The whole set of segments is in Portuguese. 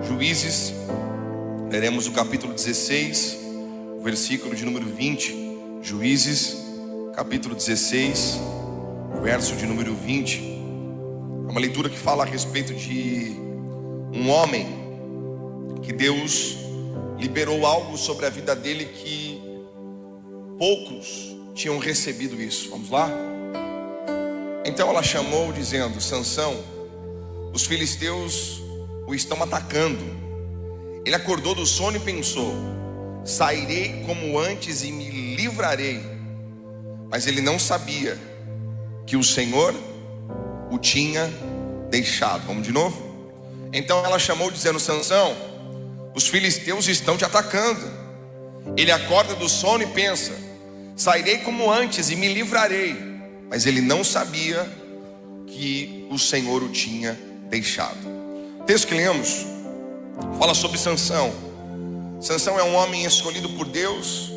Juízes, leremos o capítulo 16, versículo de número 20. Juízes, capítulo 16, verso de número 20. É uma leitura que fala a respeito de um homem que Deus liberou algo sobre a vida dele que poucos tinham recebido isso. Vamos lá? Então ela chamou dizendo: Sansão, os filisteus o estão atacando. Ele acordou do sono e pensou: sairei como antes e me livrarei. Mas ele não sabia que o Senhor o tinha deixado. Vamos de novo? Então ela chamou dizendo: Sansão, os filisteus estão te atacando. Ele acorda do sono e pensa: sairei como antes e me livrarei. Mas ele não sabia que o Senhor o tinha deixado. O texto que lemos fala sobre Sansão. Sansão é um homem escolhido por Deus,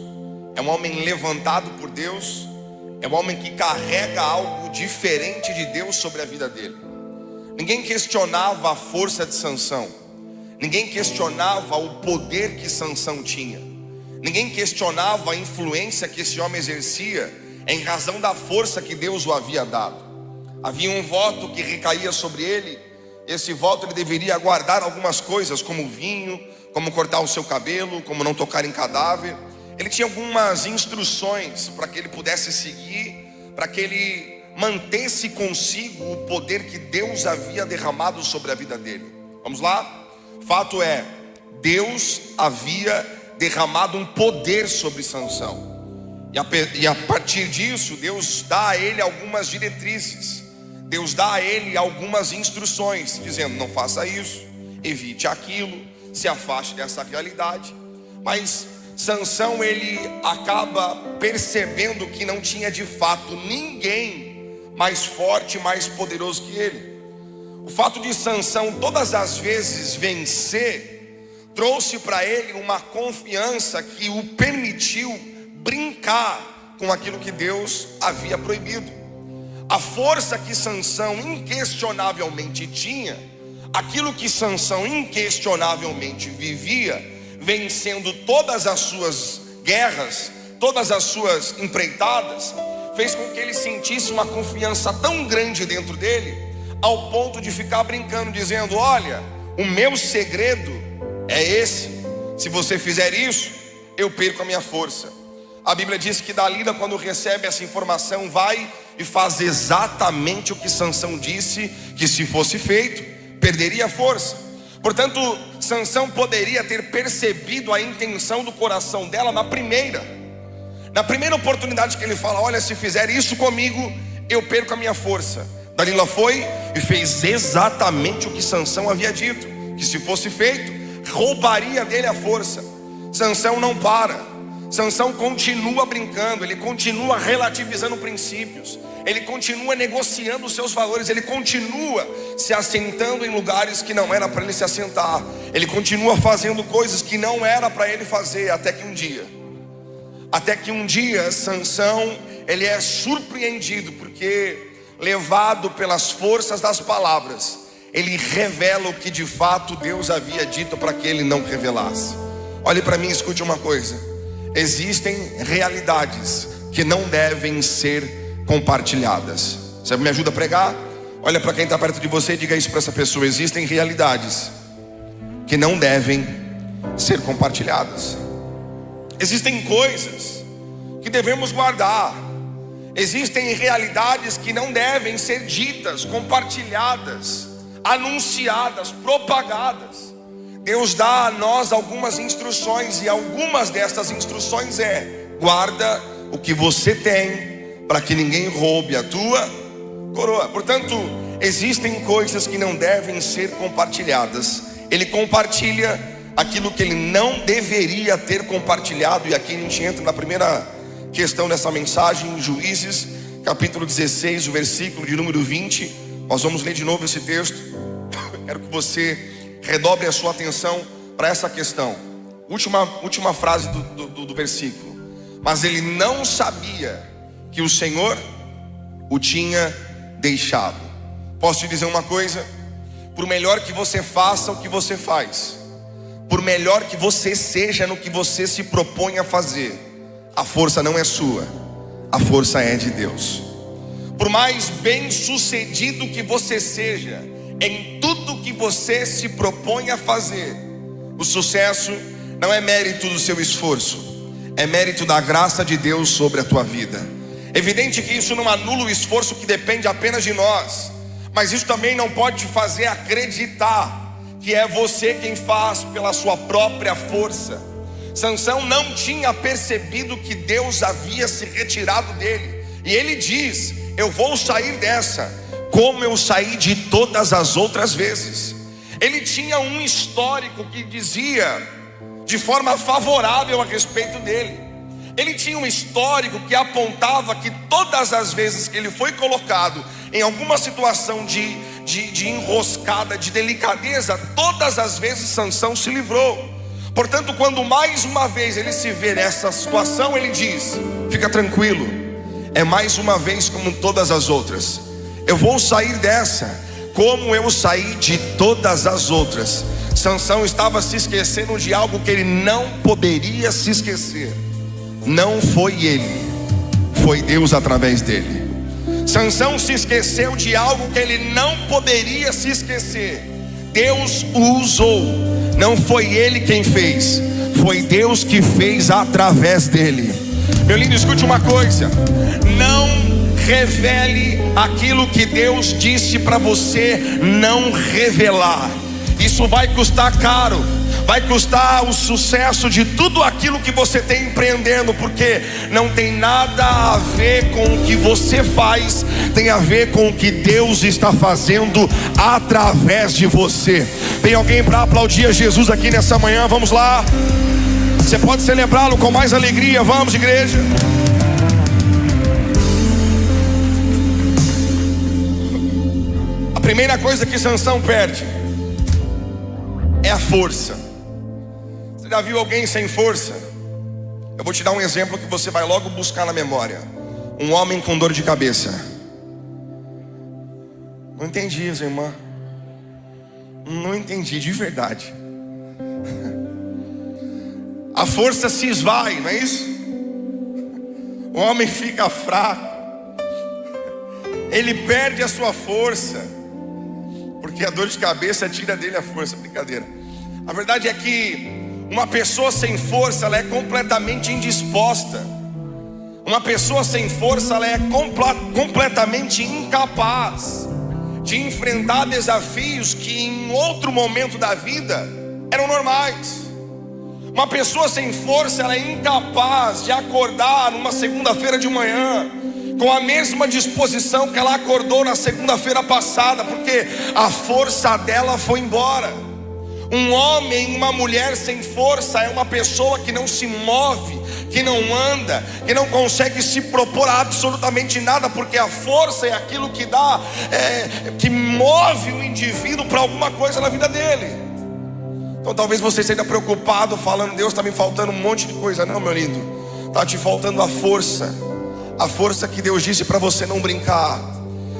é um homem levantado por Deus, é um homem que carrega algo diferente de Deus sobre a vida dele. Ninguém questionava a força de Sansão, ninguém questionava o poder que Sansão tinha, ninguém questionava a influência que esse homem exercia em razão da força que Deus o havia dado. Havia um voto que recaía sobre ele. Esse voto ele deveria guardar algumas coisas, como vinho, como cortar o seu cabelo, como não tocar em cadáver. Ele tinha algumas instruções para que ele pudesse seguir, para que ele mantesse consigo o poder que Deus havia derramado sobre a vida dele. Vamos lá? Fato é, Deus havia derramado um poder sobre Sansão. E a partir disso, Deus dá a ele algumas diretrizes. Deus dá a ele algumas instruções, dizendo: não faça isso, evite aquilo, se afaste dessa realidade. Mas Sansão, ele acaba percebendo que não tinha de fato ninguém mais forte, mais poderoso que ele. O fato de Sansão todas as vezes vencer trouxe para ele uma confiança que o permitiu brincar com aquilo que Deus havia proibido. A força que Sansão inquestionavelmente tinha, aquilo que Sansão inquestionavelmente vivia, vencendo todas as suas guerras, todas as suas empreitadas, fez com que ele sentisse uma confiança tão grande dentro dele, ao ponto de ficar brincando, dizendo: olha, o meu segredo é esse, se você fizer isso, eu perco a minha força. A Bíblia diz que Dalila, quando recebe essa informação, vai e faz exatamente o que Sansão disse que, se fosse feito, perderia a força. Portanto, Sansão poderia ter percebido a intenção do coração dela na primeira oportunidade que ele fala: olha, se fizer isso comigo, eu perco a minha força. Dalila foi e fez exatamente o que Sansão havia dito, que se fosse feito, roubaria dele a força. Sansão não para. Sansão continua brincando, ele continua relativizando princípios, ele continua negociando os seus valores, ele continua se assentando em lugares que não era para ele se assentar, ele continua fazendo coisas que não era para ele fazer, até que um dia Sansão, ele é surpreendido, porque levado pelas forças das palavras, ele revela o que de fato Deus havia dito para que ele não revelasse. Olhe para mim, escute uma coisa: existem realidades que não devem ser compartilhadas. Você me ajuda a pregar? Olha para quem está perto de você e diga isso para essa pessoa: existem realidades que não devem ser compartilhadas. Existem coisas que devemos guardar. Existem realidades que não devem ser ditas, compartilhadas, anunciadas, propagadas. Deus dá a nós algumas instruções, e algumas dessas instruções guarda o que você tem, para que ninguém roube a tua coroa. Portanto, existem coisas que não devem ser compartilhadas. Ele compartilha aquilo que ele não deveria ter compartilhado. E aqui a gente entra na primeira questão dessa mensagem, em Juízes, capítulo 16, o versículo de número 20. Nós vamos ler de novo esse texto. Quero que você redobre a sua atenção para essa questão. Última frase do versículo. Mas ele não sabia que o Senhor o tinha deixado. Posso te dizer uma coisa? por melhor que você faça o que você faz, por melhor que você seja no que você se propõe a fazer, a força não é sua, a força é de Deus. Por mais bem sucedido que você seja em tudo que você se propõe a fazer, o sucesso não é mérito do seu esforço, é mérito da graça de Deus sobre a tua vida. Evidente que isso não anula o esforço que depende apenas de nós, mas isso também não pode te fazer acreditar que é você quem faz pela sua própria força. Sansão não tinha percebido que Deus havia se retirado dele, e ele diz: eu vou sair dessa como eu saí de todas as outras vezes. Ele tinha um histórico que dizia de forma favorável a respeito dele. Ele tinha um histórico que apontava que todas as vezes que ele foi colocado em alguma situação de enroscada, de delicadeza, todas as vezes Sansão se livrou. Portanto, quando mais uma vez ele se vê nessa situação, ele diz: fica tranquilo, é mais uma vez como todas as outras. Eu vou sair dessa como eu saí de todas as outras. Sansão estava se esquecendo de algo que ele não poderia se esquecer. Não foi ele, foi Deus através dele. Sansão se esqueceu de algo que ele não poderia se esquecer. Deus o usou, não foi ele quem fez, foi Deus que fez através dele. Meu lindo, escute uma coisa: não revele aquilo que Deus disse para você não revelar. Isso vai custar caro, vai custar o sucesso de tudo aquilo que você tem empreendendo, porque não tem nada a ver com o que você faz, tem a ver com o que Deus está fazendo através de você. Tem alguém para aplaudir a Jesus aqui nessa manhã? Vamos lá, você pode celebrá-lo com mais alegria. Vamos, igreja. A primeira coisa que Sansão perde é a força. Você já viu alguém sem força? Eu vou te dar um exemplo que você vai logo buscar na memória. Um homem com dor de cabeça. Não entendi isso, irmã. Não entendi de verdade. A força se esvai, não é isso? O homem fica fraco, ele perde a sua força, porque a dor de cabeça tira dele a força. Brincadeira. A verdade é que uma pessoa sem força, ela é completamente indisposta. Uma pessoa sem força, ela é completamente incapaz de enfrentar desafios que em outro momento da vida eram normais. Uma pessoa sem força, ela é incapaz de acordar numa segunda-feira de manhã com a mesma disposição que ela acordou na segunda-feira passada, porque a força dela foi embora. Um homem, uma mulher sem força é uma pessoa que não se move, que não anda, que não consegue se propor a absolutamente nada, porque a força é aquilo que dá, que move o indivíduo para alguma coisa na vida dele. Então talvez você esteja preocupado, falando: Deus, está me faltando um monte de coisa. Não, meu lindo, está te faltando a força. A força que Deus disse para você não brincar,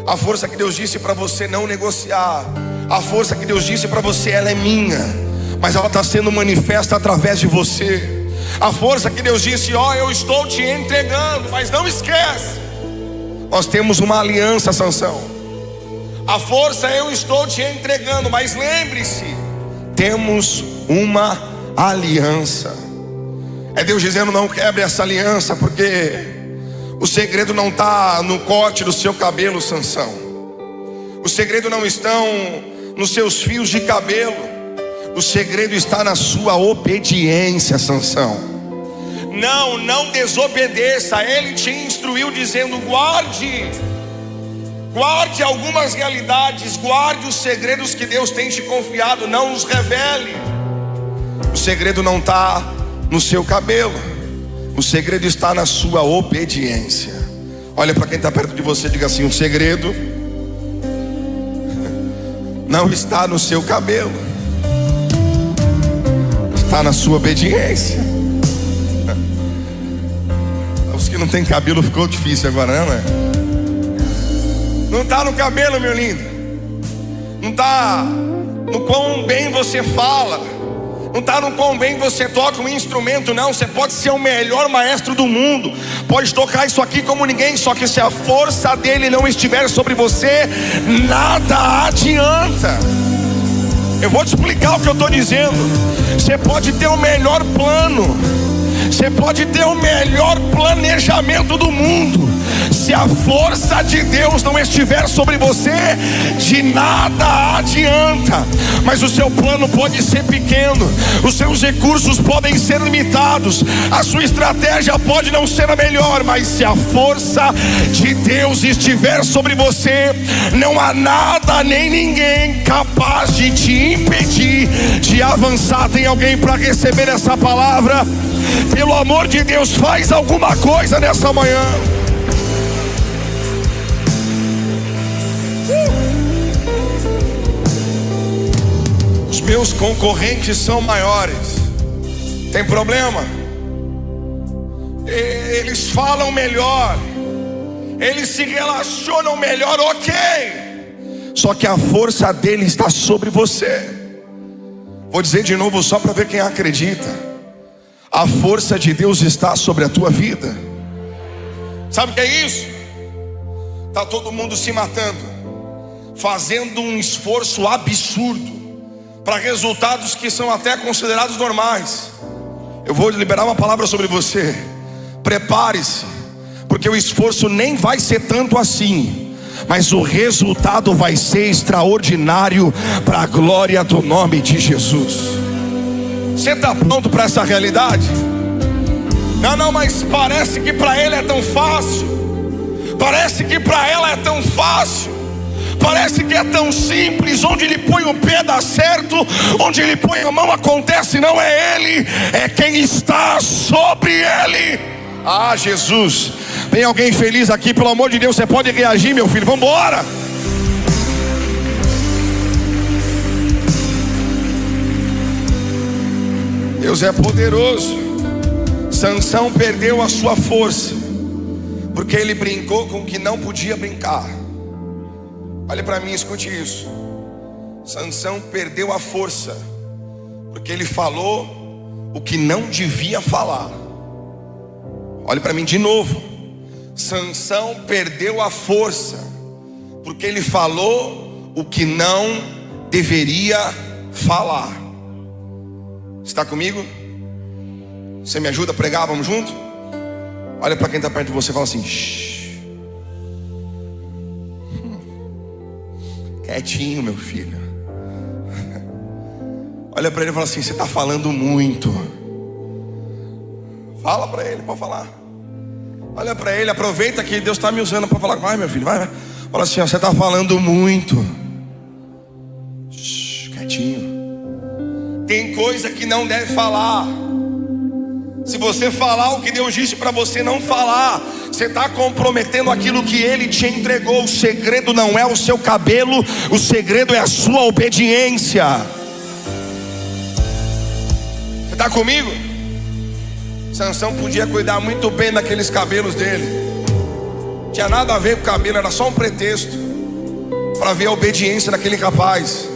a força que Deus disse para você não negociar, a força que Deus disse para você: ela é minha, mas ela está sendo manifesta através de você. A força que Deus disse: ó, eu estou te entregando, mas não esquece, nós temos uma aliança, Sansão. A força: eu estou te entregando, mas lembre-se, temos uma aliança. É Deus dizendo: não quebre essa aliança, porque o segredo não está no corte do seu cabelo, Sansão. O segredo não estão nos seus fios de cabelo. O segredo está na sua obediência, Sansão. Não desobedeça. Ele te instruiu dizendo: guarde algumas realidades, guarde os segredos que Deus tem te confiado, não os revele. O segredo não está no seu cabelo, o segredo está na sua obediência. Olha para quem está perto de você, diga assim: o segredo não está no seu cabelo, está na sua obediência. Os que não tem cabelo ficou difícil agora, não é? Não está no cabelo, meu lindo. não está no quão bem você fala, não está no quão bem você toca um instrumento, não. Você pode ser o melhor maestro do mundo, pode tocar isso aqui como ninguém, só que se a força dele não estiver sobre você, nada adianta. Eu vou te explicar o que eu estou dizendo. Você pode ter o melhor plano, você pode ter o melhor planejamento do mundo, se a força de Deus não estiver sobre você, de nada adianta. Mas o seu plano pode ser pequeno, os seus recursos podem ser limitados, a sua estratégia pode não ser a melhor, mas se a força de Deus estiver sobre você, não há nada nem ninguém capaz de te impedir de avançar. Tem alguém para receber essa palavra? Pelo amor de Deus, faz alguma coisa nessa manhã. Os meus concorrentes são maiores. Tem problema? Eles falam melhor, eles se relacionam melhor, ok. Só que a força dele está sobre você. Vou dizer de novo só para ver quem acredita. A força de Deus está sobre a tua vida. Sabe o que é isso? Está todo mundo se matando, fazendo um esforço absurdo para resultados que são até considerados normais. Eu vou liberar uma palavra sobre você. Prepare-se, porque o esforço nem vai ser tanto assim, mas o resultado vai ser extraordinário para a glória do nome de Jesus. Você está pronto para essa realidade? Não, mas parece que para ele é tão fácil, parece que para ela é tão fácil, parece que é tão simples. Onde ele põe o pé dá certo, onde ele põe a mão acontece. Não é ele, é quem está sobre ele. Ah, Jesus, tem alguém feliz aqui? Pelo amor de Deus, você pode reagir, meu filho, vamos embora. Deus é poderoso. Sansão perdeu a sua força porque ele brincou com o que não podia brincar. Olhe para mim, escute isso. Sansão perdeu a força porque ele falou o que não devia falar. Olhe para mim de novo. Sansão perdeu a força porque ele falou o que não deveria falar. Está comigo? Você me ajuda a pregar? Vamos junto? Olha para quem está perto de você e fala assim: shh. Quietinho, meu filho. Olha para ele e fala assim: você está falando muito. Fala para ele, pode falar. Olha para ele, aproveita que Deus está me usando para falar. Vai, meu filho, vai. Fala assim: ó, você está falando muito. Shh, quietinho. Tem coisa que não deve falar. Se você falar o que Deus disse para você não falar, você está comprometendo aquilo que Ele te entregou. O segredo não é o seu cabelo, o segredo é a sua obediência. Você está comigo? Sansão podia cuidar muito bem daqueles cabelos dele. Tinha nada a ver com o cabelo, era só um pretexto para ver a obediência daquele rapaz.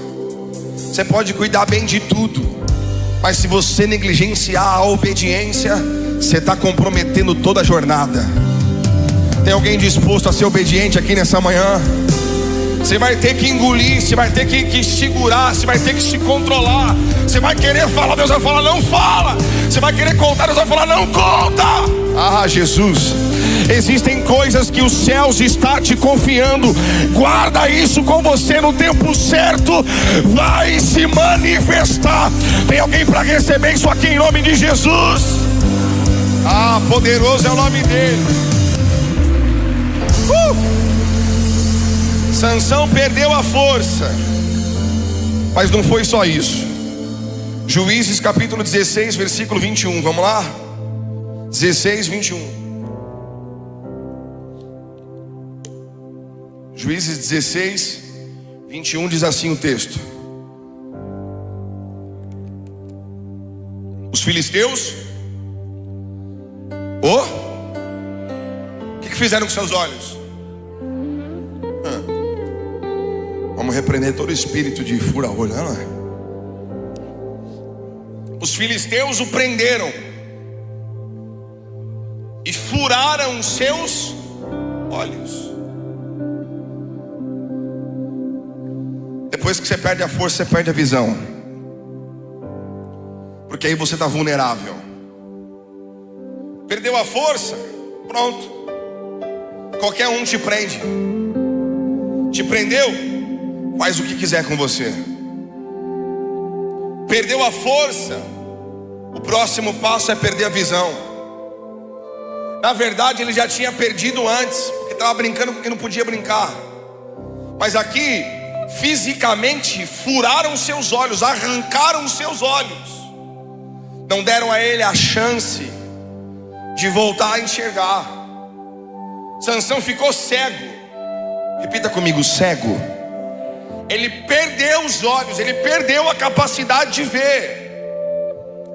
Você pode cuidar bem de tudo, mas se você negligenciar a obediência, você está comprometendo toda a jornada. Tem alguém disposto a ser obediente aqui nessa manhã? Você vai ter que engolir, você vai ter que segurar, você vai ter que se controlar. Você vai querer falar, Deus vai falar, não fala. Você vai querer contar, Deus vai falar, não conta. Ah, Jesus, existem coisas que os céus está te confiando. Guarda isso com você, no tempo certo vai se manifestar. Tem alguém para receber isso aqui em nome de Jesus? Ah, poderoso é o nome dele. Sansão perdeu a força, mas não foi só isso. Juízes capítulo 16, versículo 21, vamos lá? 16, 21. Juízes 16, 21 diz assim o texto: os filisteus, o que fizeram com seus olhos? Vamos Vamos repreender todo espírito de fura-olho, não é? Os filisteus o prenderam e furaram os seus olhos. Depois que você perde a força, você perde a visão, porque aí você está vulnerável. Perdeu a força, pronto, qualquer um te prende. Te prendeu, faz o que quiser com você. Perdeu a força, o próximo passo é perder a visão. Na verdade ele já tinha perdido antes, porque estava brincando com quem não podia brincar. Mas aqui, fisicamente, furaram seus olhos, arrancaram seus olhos. Não deram a ele a chance de voltar a enxergar. Sansão ficou cego. Repita comigo, cego. Ele perdeu os olhos, ele perdeu a capacidade de ver.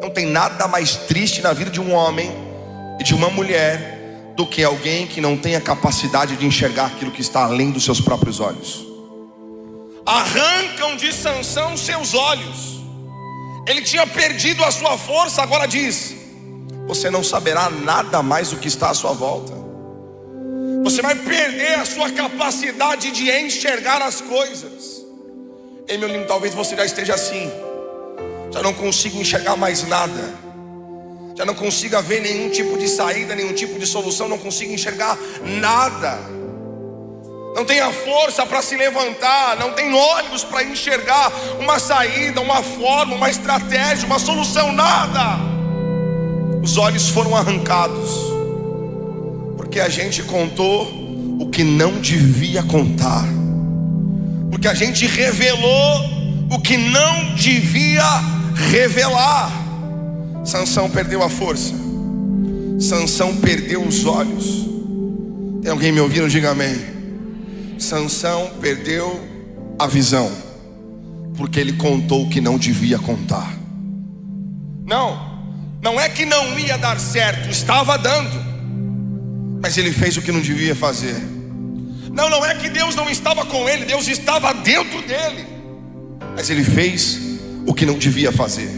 Não tem nada mais triste na vida de um homem e de uma mulher do que alguém que não tem a capacidade de enxergar aquilo que está além dos seus próprios olhos. Arrancam de Sansão seus olhos. Ele tinha perdido a sua força, agora diz: você não saberá nada mais do que está à sua volta. Você vai perder a sua capacidade de enxergar as coisas. Ei, meu lindo, talvez você já esteja assim. Já não consiga enxergar mais nada. Já não consiga ver nenhum tipo de saída, nenhum tipo de solução. Não consiga enxergar nada. Não tem a força para se levantar. Não tem olhos para enxergar uma saída, uma forma, uma estratégia, uma solução, nada. Os olhos foram arrancados porque a gente contou o que não devia contar, porque a gente revelou o que não devia revelar. Sansão perdeu a força. Sansão perdeu os olhos. Tem alguém me ouvindo? Diga amém. Sansão perdeu a visão porque ele contou o que não devia contar. Não é que não ia dar certo, estava dando, mas ele fez o que não devia fazer. Não é que Deus não estava com ele, Deus estava dentro dele, mas ele fez o que não devia fazer.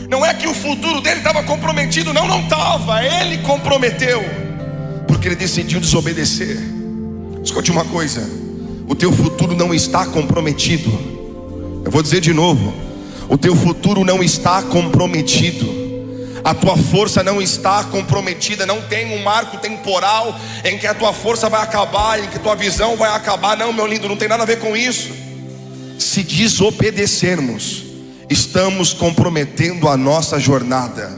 Não é que o futuro dele estava comprometido, não estava, ele comprometeu, porque ele decidiu desobedecer. Escute uma coisa: o teu futuro não está comprometido. Eu vou dizer de novo: o teu futuro não está comprometido. A tua força não está comprometida. Não tem um marco temporal em que a tua força vai acabar, em que a tua visão vai acabar. Não, meu lindo, não tem nada a ver com isso. Se desobedecermos, estamos comprometendo a nossa jornada.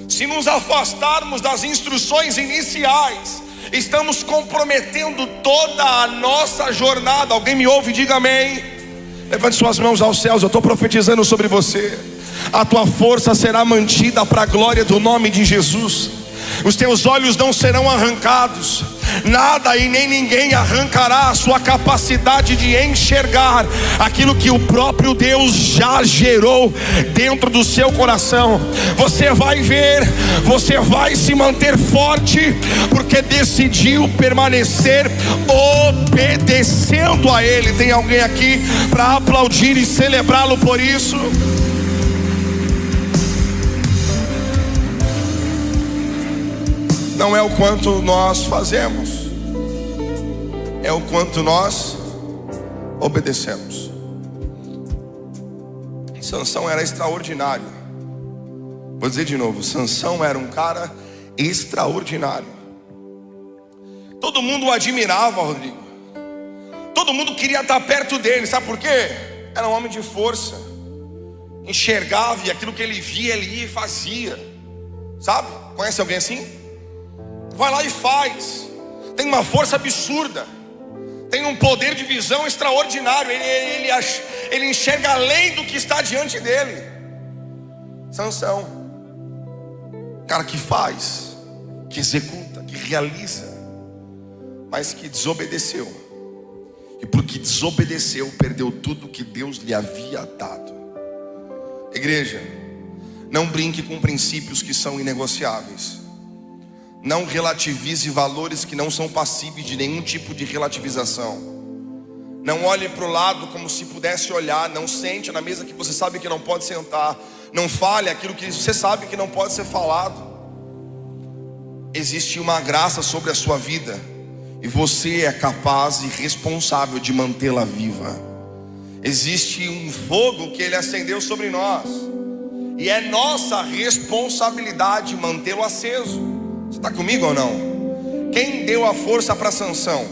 Se nos afastarmos das instruções iniciais, estamos comprometendo toda a nossa jornada. Alguém me ouve? Diga amém. Levante suas mãos aos céus. Eu estou profetizando sobre você. A tua força será mantida para a glória do nome de Jesus. Os teus olhos não serão arrancados. Nada e nem ninguém arrancará a sua capacidade de enxergar aquilo que o próprio Deus já gerou dentro do seu coração. Você vai ver, você vai se manter forte, porque decidiu permanecer obedecendo a Ele. Tem alguém aqui para aplaudir e celebrá-lo por isso? Não é o quanto nós fazemos, é o quanto nós obedecemos. Sansão era extraordinário. Vou dizer de novo: Sansão era um cara extraordinário. Todo mundo o admirava, Rodrigo. Todo mundo queria estar perto dele. Sabe por quê? Era um homem de força. Enxergava e aquilo que ele via, ele ia e fazia. Sabe? Conhece alguém assim? Vai lá e faz. Tem uma força absurda. Tem um poder de visão extraordinário. Ele enxerga além do que está diante dele. Sansão, cara que faz, que executa, que realiza, mas que desobedeceu. E porque desobedeceu, perdeu tudo que Deus lhe havia dado. Igreja, não brinque com princípios que são inegociáveis. Não relativize valores que não são passíveis de nenhum tipo de relativização. Não olhe para o lado como se pudesse olhar. Não sente na mesa que você sabe que não pode sentar. Não fale aquilo que você sabe que não pode ser falado. Existe uma graça sobre a sua vida, e você é capaz e responsável de mantê-la viva. Existe um fogo que Ele acendeu sobre nós, e é nossa responsabilidade mantê-lo aceso. Você está comigo ou não? Quem deu a força para Sansão?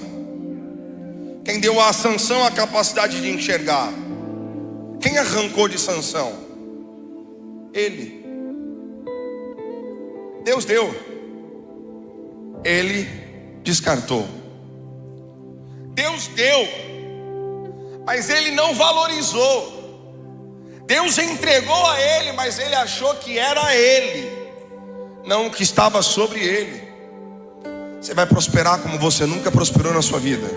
Quem deu a Sansão a capacidade de enxergar? Quem arrancou de Sansão? Ele. Deus deu, Ele descartou. Deus deu, mas Ele não valorizou. Deus entregou a ele, mas ele achou que era ele, não o que estava sobre ele. Você vai prosperar como você nunca prosperou na sua vida.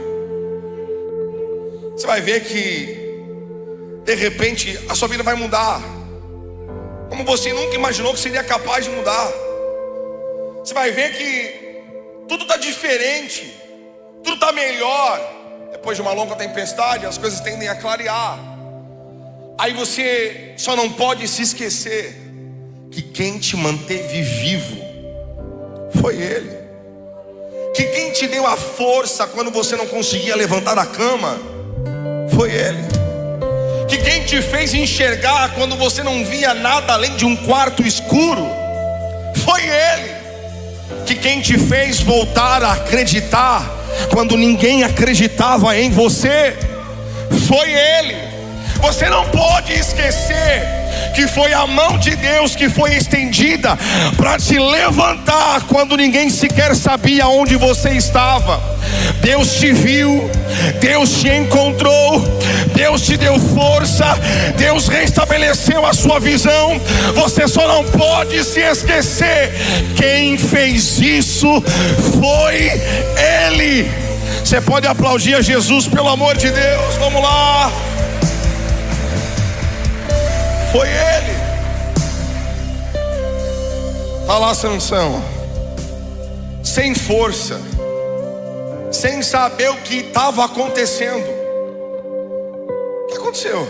Você vai ver que de repente a sua vida vai mudar, como você nunca imaginou que seria capaz de mudar. Você vai ver que tudo está diferente, tudo está melhor. Depois de uma longa tempestade, as coisas tendem a clarear. Aí você só não pode se esquecer que quem te manteve vivo foi Ele. Que quem te deu a força quando você não conseguia levantar da cama foi Ele. Que quem te fez enxergar quando você não via nada além de um quarto escuro foi Ele. Que quem te fez voltar a acreditar quando ninguém acreditava em você foi Ele. Você não pode esquecer que foi a mão de Deus que foi estendida para te levantar quando ninguém sequer sabia onde você estava. Deus te viu, Deus te encontrou, Deus te deu força, Deus restabeleceu a sua visão. Você só não pode se esquecer: quem fez isso foi Ele. Você pode aplaudir a Jesus, pelo amor de Deus? Vamos lá. Foi Ele. Olha lá Sansão, sem força, sem saber o que estava acontecendo. O que aconteceu?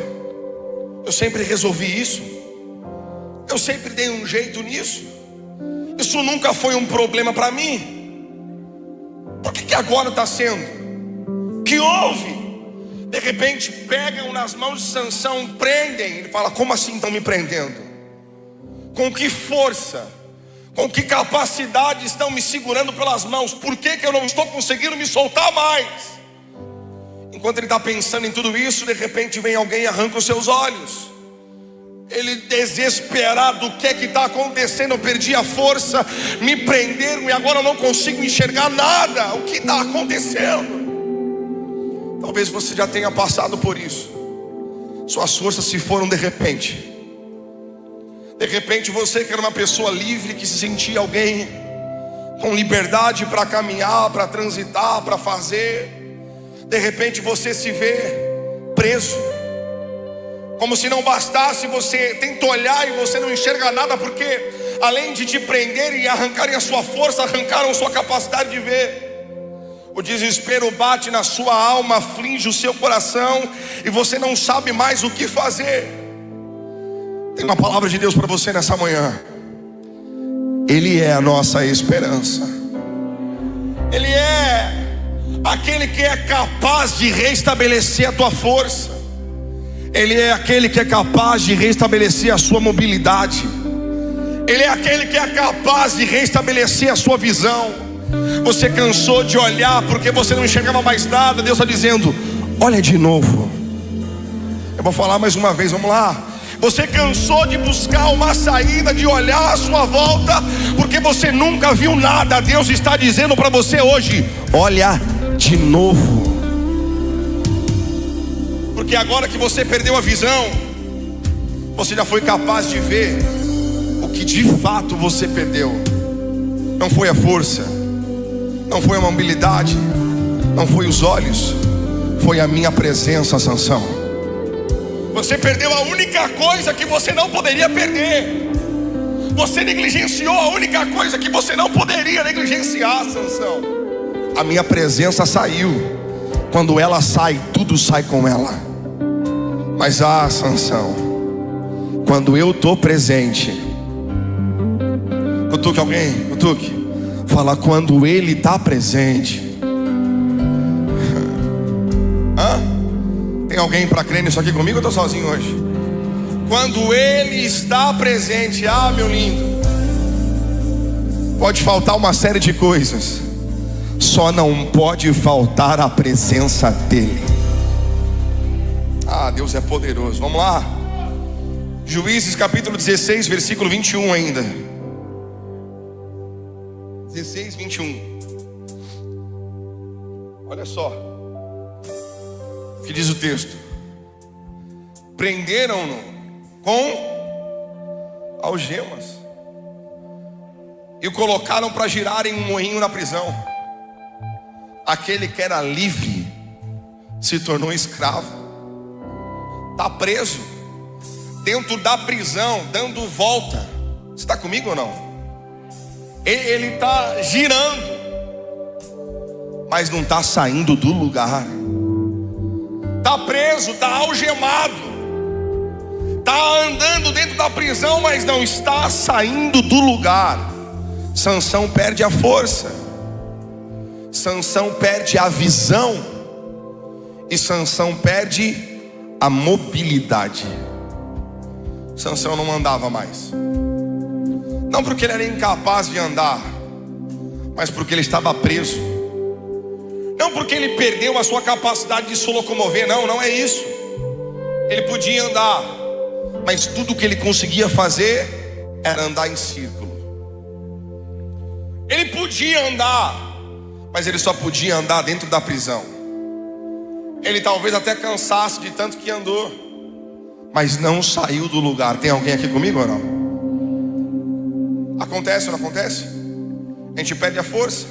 Eu sempre resolvi isso, eu sempre dei um jeito nisso, isso nunca foi um problema para mim. Por que agora está sendo? Que houve? De repente pegam nas mãos de Sansão, prendem. Ele fala: como assim estão me prendendo? Com que força, com que capacidade estão me segurando pelas mãos? Por que eu não estou conseguindo me soltar mais? Enquanto ele está pensando em tudo isso, de repente vem alguém e arranca os seus olhos. Ele desesperado: o que é que está acontecendo? Eu perdi a força, me prenderam e agora eu não consigo enxergar nada. O que está acontecendo? Talvez você já tenha passado por isso. Suas forças se foram de repente. De repente você, que era uma pessoa livre, que se sentia alguém com liberdade para caminhar, para transitar, para fazer, de repente você se vê preso. Como se não bastasse, você tenta olhar e você não enxerga nada, porque além de te prenderem e arrancarem a sua força, arrancaram sua capacidade de ver. O desespero bate na sua alma, aflige o seu coração, e você não sabe mais o que fazer. Tem uma palavra de Deus para você nessa manhã. Ele é a nossa esperança. Ele é aquele que é capaz de restabelecer a tua força. Ele é aquele que é capaz de restabelecer a sua mobilidade. Ele é aquele que é capaz de restabelecer a sua visão. Você cansou de olhar porque você não enxergava mais nada. Deus está dizendo: olha de novo. Eu vou falar mais uma vez, vamos lá. Você cansou de buscar uma saída, de olhar à sua volta porque você nunca viu nada. Deus está dizendo para você hoje: olha de novo. Porque agora que você perdeu a visão, você já foi capaz de ver o que de fato você perdeu. Não foi a força, não foi a mobilidade, não foi os olhos, foi a minha presença, Sansão. Você perdeu a única coisa que você não poderia perder. Você negligenciou a única coisa que você não poderia negligenciar, Sansão. A minha presença saiu. quando ela sai, tudo sai com ela. Mas Sansão, quando eu estou presente, cutuque alguém, cutuque, fala, quando ele está presente. Tem alguém para crer nisso aqui comigo ou eu estou sozinho hoje? Quando ele está presente, meu lindo, pode faltar uma série de coisas, só não pode faltar a presença dele. Deus é poderoso. Vamos lá, Juízes capítulo 16, versículo 21 ainda. 16, 21. Olha só o que diz o texto: prenderam-no com algemas e o colocaram para girar em um moinho na prisão. Aquele que era livre se tornou escravo. Está preso dentro da prisão, dando volta. Você está comigo ou não? Ele está girando, mas não está saindo do lugar. Está preso, está algemado, está andando dentro da prisão, mas não está saindo do lugar. Sansão perde a força, Sansão perde a visão, e Sansão perde a mobilidade. Sansão não andava mais, não porque ele era incapaz de andar, mas porque ele estava preso. Não porque ele perdeu a sua capacidade de se locomover, não é isso. Ele podia andar, mas tudo que ele conseguia fazer era andar em círculo. Ele podia andar, mas ele só podia andar dentro da prisão. Ele talvez até cansasse de tanto que andou, mas não saiu do lugar. Tem alguém aqui comigo ou não? Acontece ou não acontece? A gente perde a força,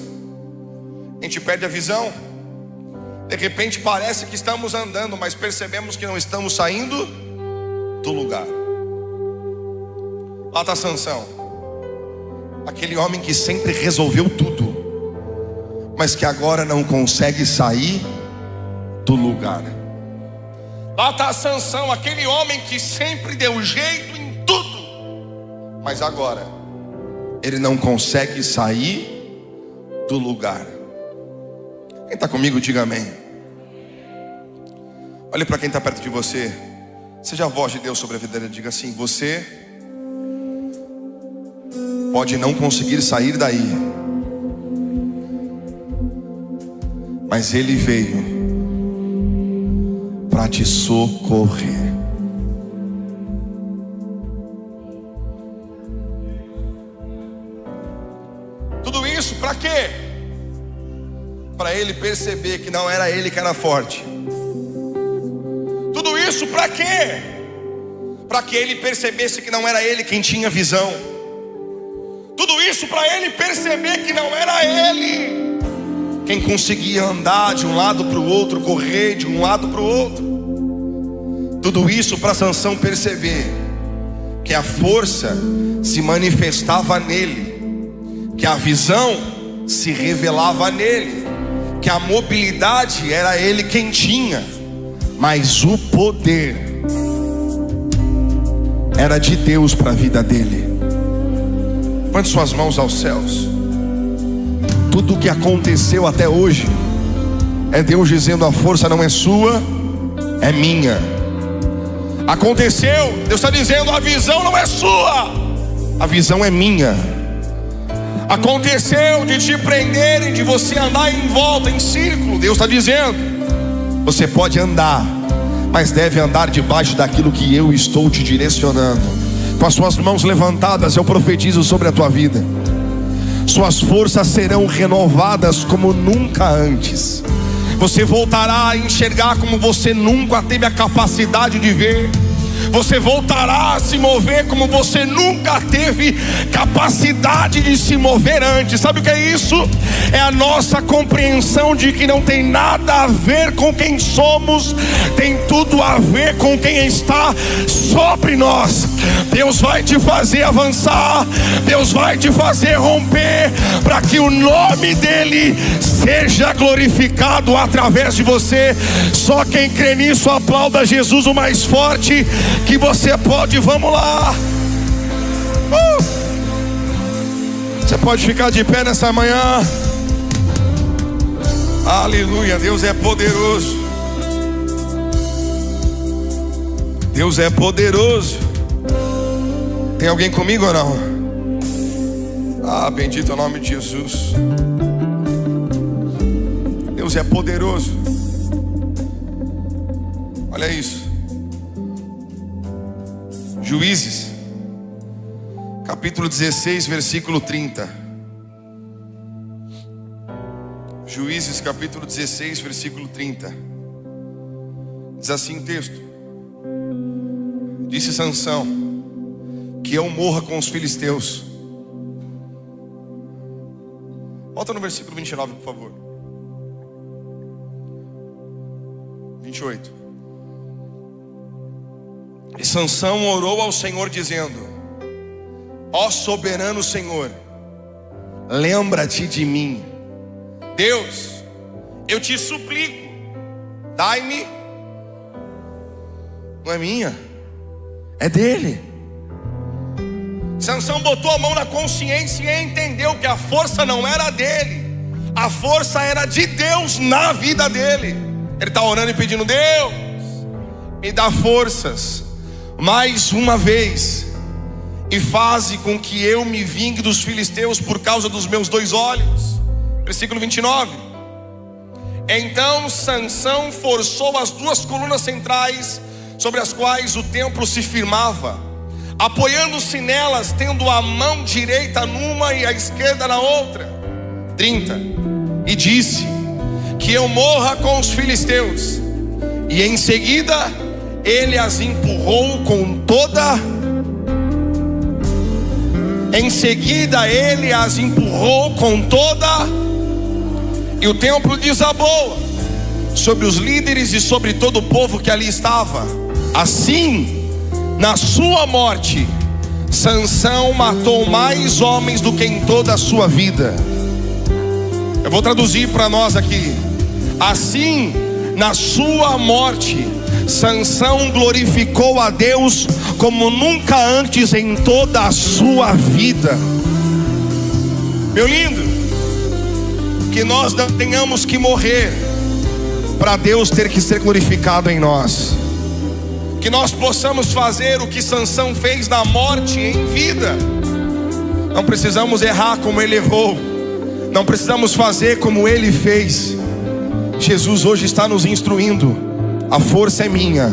a gente perde a visão. De repente parece que estamos andando, mas percebemos que não estamos saindo do lugar. Lá está Sansão, aquele homem que sempre resolveu tudo, mas que agora não consegue sair do lugar. Lá está Sansão, aquele homem que sempre deu jeito em tudo, mas agora ele não consegue sair do lugar. Quem está comigo, diga amém. Olhe para quem está perto de você. Seja a voz de Deus sobre a vida dele. Diga assim: você pode não conseguir sair daí, mas ele veio para te socorrer. Tudo isso para quê? Para ele perceber que não era ele que era forte. Tudo isso para quê? Para que ele percebesse que não era ele quem tinha visão. Tudo isso para ele perceber que não era ele quem conseguia andar de um lado para o outro, correr de um lado para o outro. Tudo isso para Sansão perceber que a força se manifestava nele, que a visão se revelava nele, que a mobilidade era ele quem tinha, mas o poder era de Deus para a vida dele. Levante suas mãos aos céus. Tudo o que aconteceu até hoje é Deus dizendo: a força não é sua, é minha. Aconteceu, Deus está dizendo: a visão não é sua, a visão é minha. Aconteceu de te prenderem, de você andar em volta, em círculo, Deus está dizendo: você pode andar, mas deve andar debaixo daquilo que eu estou te direcionando. Com as suas mãos levantadas, eu profetizo sobre a tua vida. Suas forças serão renovadas como nunca antes. Você voltará a enxergar como você nunca teve a capacidade de ver. Você voltará a se mover como você nunca teve capacidade de se mover antes. Sabe o que é isso? É a nossa compreensão de que não tem nada a ver com quem somos, tem tudo a ver com quem está sobre nós. Deus vai te fazer avançar, Deus vai te fazer romper, para que o nome dele seja glorificado através de você. Só quem crê nisso, aplauda Jesus o mais forte que você pode. Vamos lá. Você pode ficar de pé nessa manhã. Aleluia, Deus é poderoso. Deus é poderoso. Tem alguém comigo ou não? Ah, bendito é o nome de Jesus. Deus é poderoso. Olha isso. Juízes, capítulo 16, versículo 30. Juízes, capítulo 16, versículo 30. Diz assim o texto: disse Sansão: que eu morra com os filisteus. Volta no versículo 29, por favor. 28. E Sansão orou ao Senhor dizendo: ó soberano Senhor, lembra-te de mim. Deus, eu te suplico, dai-me. Não é minha, é dele. Sansão botou a mão na consciência e entendeu que a força não era dele, a força era de Deus na vida dele. Ele está orando e pedindo: Deus, me dá forças mais uma vez, e faze com que eu me vingue dos filisteus por causa dos meus 2 olhos. Versículo 29. Então Sansão forçou as 2 colunas centrais sobre as quais o templo se firmava, apoiando-se nelas, tendo a mão direita numa e a esquerda na outra. 30. E disse: que eu morra com os filisteus. E em seguida ele as empurrou com toda. Em seguida ele as empurrou com toda. E o templo desabou sobre os líderes e sobre todo o povo que ali estava. Assim, na sua morte, Sansão matou mais homens do que em toda a sua vida. Eu vou traduzir para nós aqui. Assim, na sua morte, Sansão glorificou a Deus como nunca antes em toda a sua vida. Meu lindo, que nós não tenhamos que morrer para Deus ter que ser glorificado em nós. Que nós possamos fazer o que Sansão fez na morte em vida. Não precisamos errar como ele errou, não precisamos fazer como ele fez. Jesus hoje está nos instruindo: a força é minha,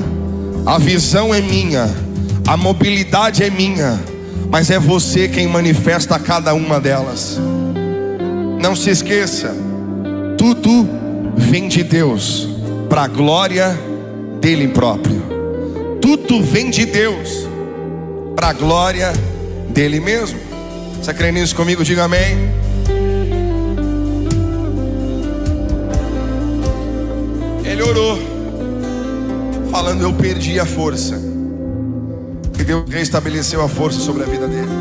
a visão é minha, a mobilidade é minha, mas é você quem manifesta cada uma delas. Não se esqueça, tudo vem de Deus, para a glória dele próprio. Tudo vem de Deus, para a glória dele mesmo. Você crê nisso comigo? Diga amém. Ele orou, falando: eu perdi a força, e Deus restabeleceu a força sobre a vida dele.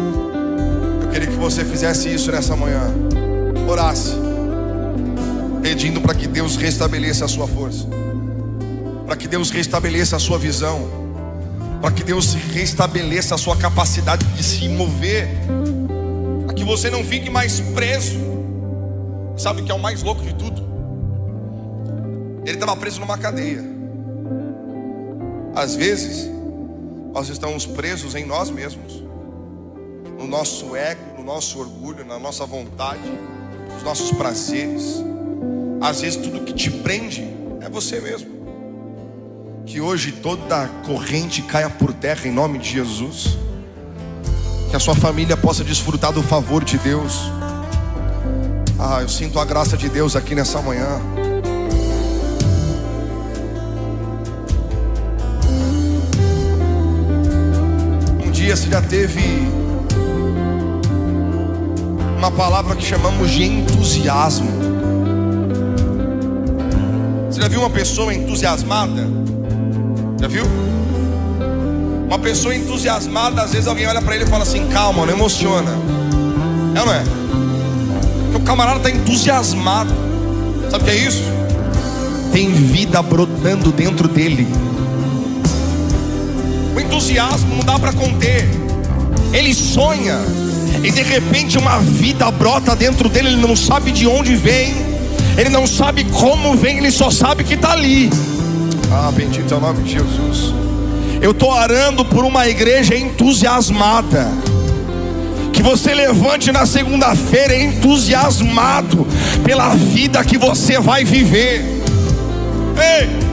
Eu queria que você fizesse isso nessa manhã. Orasse, pedindo para que Deus restabeleça a sua força, para que Deus restabeleça a sua visão, para que Deus restabeleça a sua capacidade de se mover, para que você não fique mais preso. Sabe o que é o mais louco de tudo? Ele estava preso numa cadeia. Às vezes nós estamos presos em nós mesmos, no nosso ego, no nosso orgulho, na nossa vontade, nos nossos prazeres. Às vezes tudo que te prende é você mesmo. Que hoje toda corrente caia por terra em nome de Jesus. Que a sua família possa desfrutar do favor de Deus. Ah, eu sinto a graça de Deus aqui nessa manhã. Um dia você já teve uma palavra que chamamos de entusiasmo. Você já viu uma pessoa entusiasmada? Já viu? Uma pessoa entusiasmada, às vezes alguém olha para ele e fala assim: calma, não emociona. É ou não é? Porque o camarada está entusiasmado. Sabe o que é isso? Tem vida brotando dentro dele. O entusiasmo não dá para conter. Ele sonha e de repente uma vida brota dentro dele. Ele não sabe de onde vem, ele não sabe como vem, ele só sabe que está ali. Ah, bendito é o nome de Jesus. Eu estou orando por uma igreja entusiasmada. Que você levante na segunda-feira entusiasmado pela vida que você vai viver. Ei!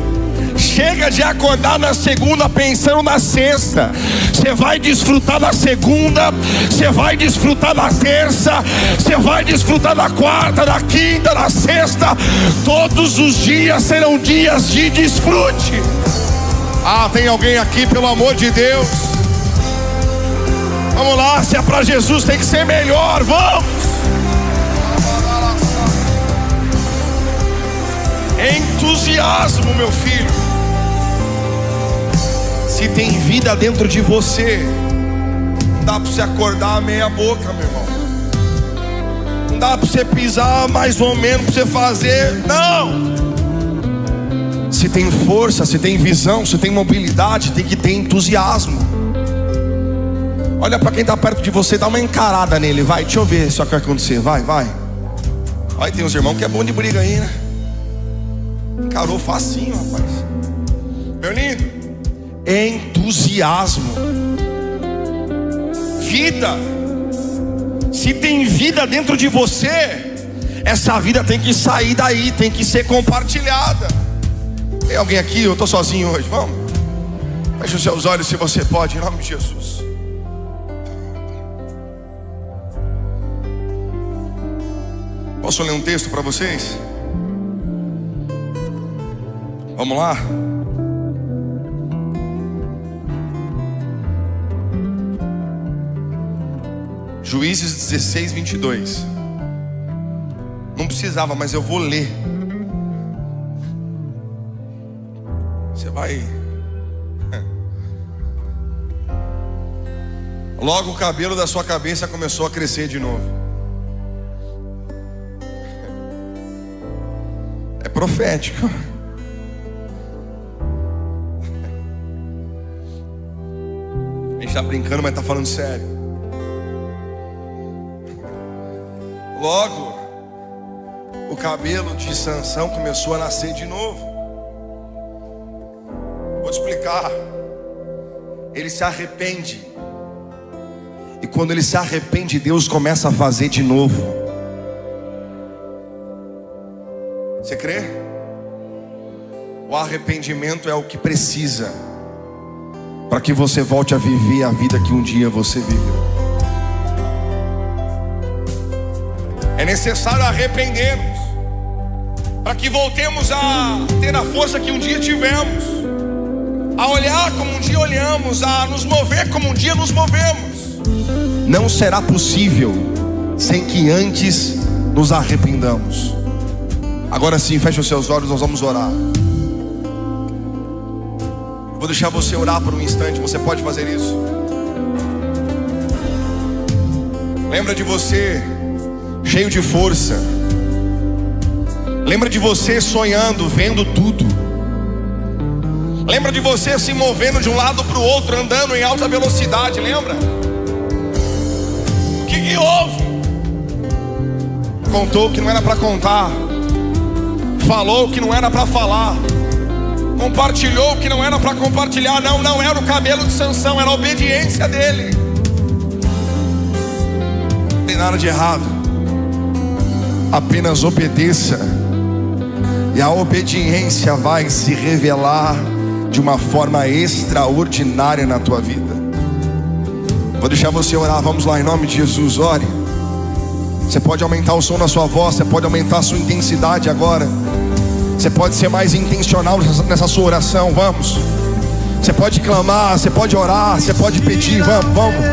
Chega de acordar na segunda pensando na sexta. Você vai desfrutar da segunda, você vai desfrutar da terça, você vai desfrutar da quarta, da quinta, da sexta. Todos os dias serão dias de desfrute. Ah, tem alguém aqui, pelo amor de Deus? Vamos lá, se é para Jesus tem que ser melhor, vamos! Entusiasmo, meu filho. Se tem vida dentro de você, não dá para você acordar meia boca, meu irmão. Não dá para você pisar mais ou menos, para você fazer, não. Se tem força, se tem visão, se tem mobilidade, tem que ter entusiasmo. Olha para quem está perto de você, dá uma encarada nele, vai, deixa eu ver se isso vai acontecer, vai. Olha, tem uns irmãos que é bom de briga aí, né? Encarou facinho, rapaz. Meu lindo, entusiasmo, vida. Se tem vida dentro de você, essa vida tem que sair daí, tem que ser compartilhada. Tem alguém aqui? Eu estou sozinho hoje, vamos? Feche os seus olhos se você pode, em nome de Jesus. Posso ler um texto para vocês? Vamos lá? Juízes 16, 22. Não precisava, mas eu vou ler. Você vai. Logo o cabelo da sua cabeça começou a crescer de novo. É profético. A gente está brincando, mas está falando sério. Logo o cabelo de Sansão começou a nascer de novo. Vou te explicar. Ele se arrepende. E quando ele se arrepende, Deus começa a fazer de novo. Você crê? O arrependimento é o que precisa para que você volte a viver a vida que um dia você viveu. É necessário arrependermos para que voltemos a ter a força que um dia tivemos, a olhar como um dia olhamos, a nos mover como um dia nos movemos. Não será possível sem que antes nos arrependamos. Agora sim, feche os seus olhos, nós vamos orar. Vou deixar você orar por um instante, você pode fazer isso. Lembra de você cheio de força. Lembra de você sonhando, vendo tudo. Lembra de você se movendo de um lado para o outro, andando em alta velocidade, lembra? O que houve? Contou o que não era para contar, falou o que não era para falar, compartilhou o que não era para compartilhar. Não era o cabelo de Sansão, era a obediência dele. Não tem nada de errado. Apenas obedeça, e a obediência vai se revelar de uma forma extraordinária na tua vida. Vou deixar você orar, vamos lá, em nome de Jesus, ore. Você pode aumentar o som da sua voz, você pode aumentar a sua intensidade agora. Você pode ser mais intencional nessa sua oração, vamos. Você pode clamar, você pode orar, você pode pedir, vamos.